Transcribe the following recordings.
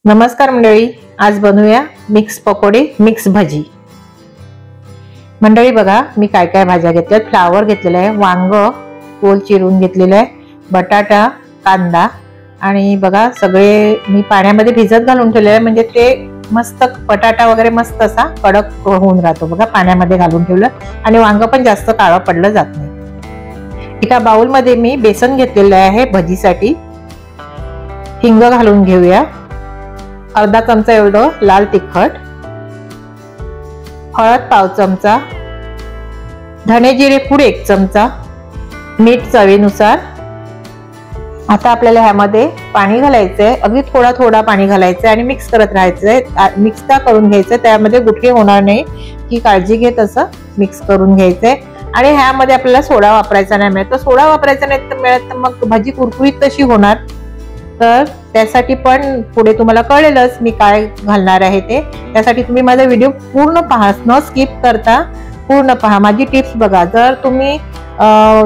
नमस्कार मंडळी, आज बनवूया मिक्स पकोडे, मिक्स भजी। मंडळी बघा, मी काय काय भाज्या घेतल्यात। फ्लावर घेतलेला आहे, वांग गोल चिरून घेतलेलं आहे, बटाटा, कांदा आणि बघा सगळे मी पाण्यामध्ये भिजत घालून ठेवले आहे, म्हणजे ते मस्त बटाटा वगैरे मस्त असा कडक होऊन राहतो। बघा पाण्यामध्ये घालून ठेवलं आणि वांग पण जास्त काळं पडलं जात नाही। एका बाउल मध्ये मी बेसन घेतलेलं आहे भजीसाठी। हिंग घालून घेऊया, अर्धा चमचा एवढं लाल तिखट, हळद पाव चमचा, धने जिरे पूड 1 चमचा, मीठ चवीनुसार। आता आपल्याला ह्यामध्ये पाणी घालायचंय, अगदी थोडा थोडा पाणी घालायचंय आणि मिक्स करत राहायचंय। मिक्स का करून घ्यायचंय, त्यामध्ये गुठळे होणार नाही ही काळजी घेत असं मिक्स करून घ्यायचंय। आणि ह्यामध्ये आपल्याला सोडा वापरायचा नाही मिळत, सोडा वापरायचा नाही मिळत तर मग भाजी कुरकुरीत कशी होणार। तर त्यासाठी पण पुढे तुम्हाला कळेलच मी काय घालणार आहे ते। त्यासाठी तुम्ही माझा व्हिडिओ पूर्ण पहा, न स्किप करता पूर्ण पहा, माझी टिप्स बघा। जर तुम्ही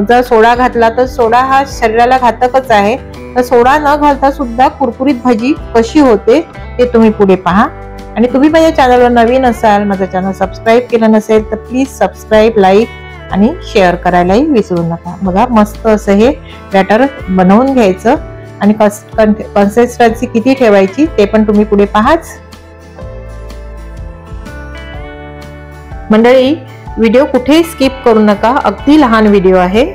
जर सोडा घातला तर सोडा हा शरीराला घातकच आहे, तर सोडा न घालता सुद्धा कुरकुरीत भाजी कशी होते ते तुम्ही पुढे पहा। आणि तुम्ही माझ्या चॅनलवर नवीन असाल, माझा चॅनल सबस्क्राईब केलं नसेल तर प्लीज सबस्क्राईब, लाईक आणि शेअर करायलाही विसरू नका। बघा मस्त असं हे बॅटर बनवून घ्यायचं आणि कन्सिस्टन्सी किती ठेवायची ते पण तुम्ही पुढे पाहाच। मंडळी व्हिडिओ कुठेही स्किप करू नका, अगदी लहान व्हिडिओ आहे।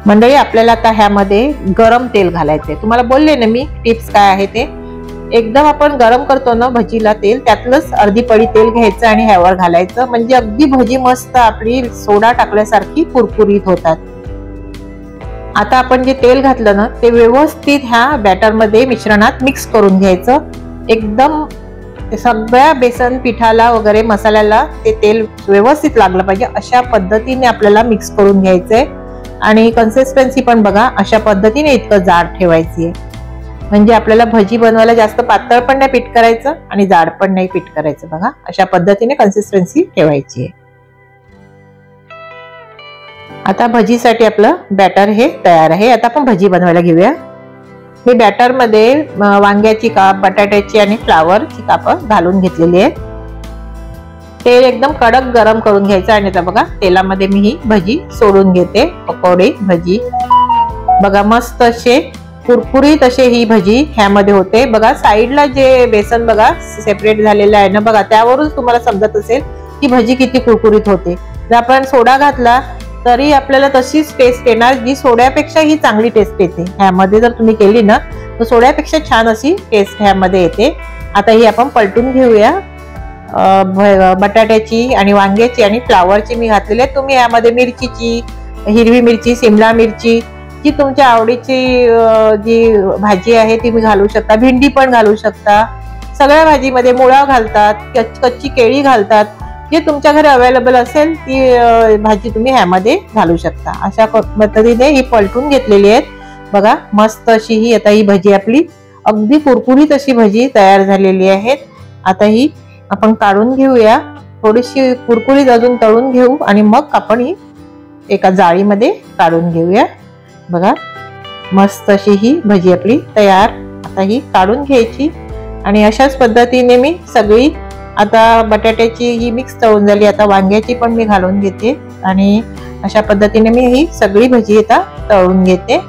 मंडळी आपल्याला आता ह्यामध्ये गरम तेल घालायचंय। तुम्हाला बोलले ना मी टिप्स काय आहे ते। एकदम आपण गरम करतो ना भजीला तेल, त्यातलंच अर्धी पडी तेल घ्यायचं आणि ह्यावर घालायचं, म्हणजे अगदी भजी मस्त आपली सोडा टाकल्यासारखी कुरकुरीत होतात। आता आपण जे तेल घातलं ना ते व्यवस्थित ह्या बॅटर मध्ये मिश्रणात मिक्स करून घ्यायचं। एकदम सगळ्या बेसन पिठाला वगैरे मसाल्याला ते तेल व्यवस्थित लागलं पाहिजे, अशा पद्धतीने आपल्याला मिक्स करून घ्यायचंय। आणि कन्सिस्टन्सी पण बघा अशा पद्धतीने इतकं जाड ठेवायची आहे, म्हणजे आपल्याला भजी बनवायला जास्त पातळ पण नाही पीठ करायचं आणि जाड पण नाही पीठ करायचं। बघा अशा पद्धतीने कन्सिस्टन्सी ठेवायची आहे। आता भजीसाठी आपलं बॅटर हे तयार आहे। आता आपण भजी बनवायला घेऊया। हे बॅटर मध्ये वांग्याची काप, बटाट्याची आणि फ्लावरची काप घालून घेतलेली आहे। तेल एकदम कडक गरम करून घ्यायचं आणि आता बघा तेलामध्ये मी ही भजी सोडून घेते, पकोडे भजी। बघा मस्त असे कुरकुरीत असे ही भजी ह्यामध्ये होते। बघा साईडला जे बेसन बघा सेपरेट झालेलं आहे ना, बघा त्यावरून तुम्हाला समजत असेल की भजी किती कुरकुरीत होते। जर आपण सोडा घातला तरी आपल्याला तशीच टेस्ट येणार, जी सोड्यापेक्षा ही चांगली टेस्ट येते। ह्यामध्ये जर तुम्ही केली ना तर सोड्यापेक्षा छान अशी टेस्ट ह्यामध्ये येते। आता ही आपण पलटून घेऊया। बटाट्याची आणि वांग्याची आणि फ्लावरची मी घातलेली आहे। तुम्ही यामध्ये मिरचीची, हिरवी मिरची, शिमला मिरची, जी तुमच्या आवडीची जी भाजी आहे ती मी घालू शकता, भेंडी पण घालू शकता। सगळ्या भाजीमध्ये मुळा घालतात, कच्ची केळी घालतात, जे तुमच्या घरी अवेलेबल असेल ती भाजी तुम्ही ह्यामध्ये घालू शकता। अशा पद्धतीने ही पलटून घेतलेली आहेत। बघा मस्त अशी ही आता ही भजी आपली अगदी कुरकुरीत अशी भजी तयार झालेली आहे। आता ही आपण काढून घेऊया, थोडीशी कुरकुरीत अजून तळून घेऊ आणि मग आपण ही एका जाळीमध्ये काढून घेऊया। बघा मस्त अशी ही भजी आपली तयार। आता ही काढून घ्यायची आणि अशाच पद्धतीने मी सगळी, आता बटाट्याची ही मिक्स तळून झाली, आता वांग्याची पण मी घालून घेते आणि अशा पद्धतीने मी ही सगळी भजी आता तळून घेते।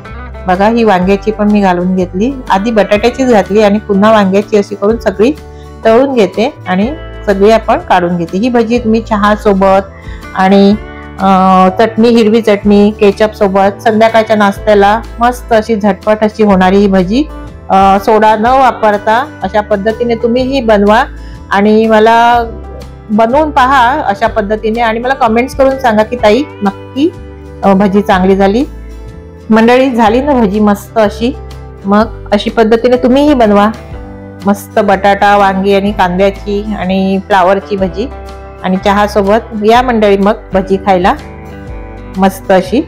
बघा ही वांग्याची पण मी घालून घेतली, आधी बटाट्याचीच घातली आणि पुन्हा वांग्याची अशी करून सगळी तळून घेते आणि सगळी आपण काढून घेते। ही भजी तुम्ही चहा सोबत आणि चटणी, हिरवी चटणी, केचप सोबत संध्याकाळच्या नाश्त्याला मस्त अशी झटपट अशी होणारी ही भजी सोडा न वापरता अशा पद्धतीने तुम्ही ही बनवा आणि मला बनवून पहा अशा पद्धतीने आणि मला कमेंट्स करून सांगा की ताई नक्की भजी चांगली झाली। मंडळी झाली ना भजी मस्त अशी, मग अशी पद्धतीने तुम्ही ही बनवा। मस्त बटाटा, वांगी आणि कांद्याची आणि फ्लावरची भजी आणि चहा सोबत या मंडळी मग भजी खायला मस्त अशी।